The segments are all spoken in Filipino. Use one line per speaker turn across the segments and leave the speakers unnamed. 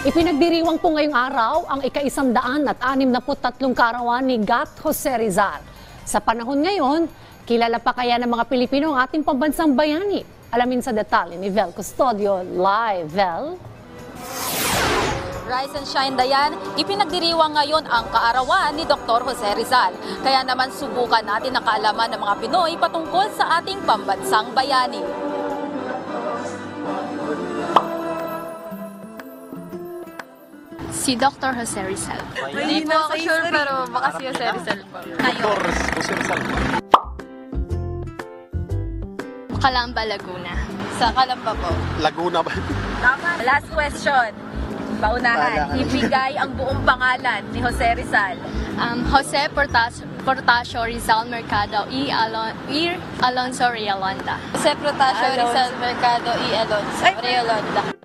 Ipinagdiriwang po ngayong araw ang ika-163 kaarawan ni Gat Jose Rizal. Sa panahon ngayon, kilala pa kaya ng mga Pilipino ang ating pambansang bayani? Alamin sa detalye ni Vel Custodio. Live, Vel.
Rise and shine, Dayan. Ipinagdiriwang ngayon ang kaarawan ni Dr. Jose Rizal. Kaya naman subukan natin ang kaalaman ng mga Pinoy patungkol sa ating pambansang bayani.
Si Dr. Jose Rizal.
Hindi po ako sure pero baka si Jose Rizal po. Kayo?
Jose Rizal.
Calamba, Laguna.
Sa Calamba po.
Laguna ba?
Tama. Last question. Paunahan. Ibigay ang buong pangalan ni Jose Rizal.
Jose Portasio Rizal Mercado E. Alonso Realonda.
Jose Portasio Rizal Mercado E. Alonso Realonda.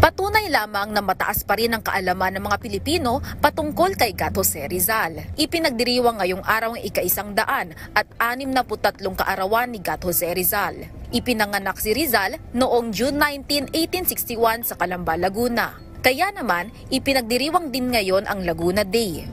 Patunay lamang na mataas pa rin ang kaalaman ng mga Pilipino patungkol kay Gat Jose Rizal. Ipinagdiriwang ngayong araw ang ika-163 kaarawan ni Gat Jose Rizal. Ipinanganak si Rizal noong June 19, 1861 sa Calamba, Laguna. Kaya naman, ipinagdiriwang din ngayon ang Laguna Day.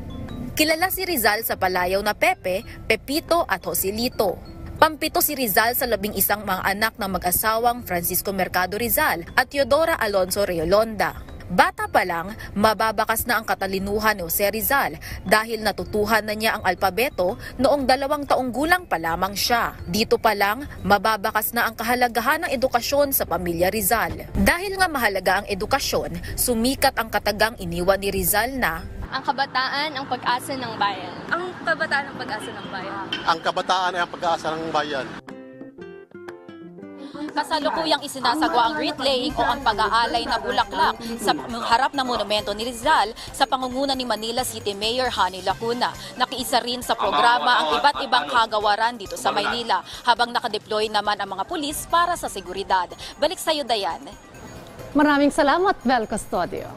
Kilala si Rizal sa palayaw na Pepe, Pepito at Joselito. Pampito si Rizal sa 11 mga anak ng mag-asawang Francisco Mercado Rizal at Teodora Alonso Realonda. Bata pa lang, mababakas na ang katalinuhan ni Jose Rizal dahil natutuhan na niya ang alpabeto noong 2 taong gulang pa lamang siya. Dito pa lang, mababakas na ang kahalagahan ng edukasyon sa pamilya Rizal. Dahil nga mahalaga ang edukasyon, sumikat ang katagang iniwan ni Rizal na
Ang kabataan, ang pag-asa ng bayan.
Ang kabataan ng pag-asa ng bayan.
Ang kabataan ay ang pag-asa ng bayan.
Kasalukuyang isinasagawa ang wreath laying o ang pag-aalay na bulaklak sa harap ng monumento ni Rizal sa pangunguna ni Manila City Mayor Honey Lacuna. Nakiisa rin sa programa ang iba't ibang kagawaran dito sa Maynila habang nakadeploy naman ang mga pulis para sa seguridad. Balik sa iyo, Dayan.
Maraming salamat, Vel Custodio.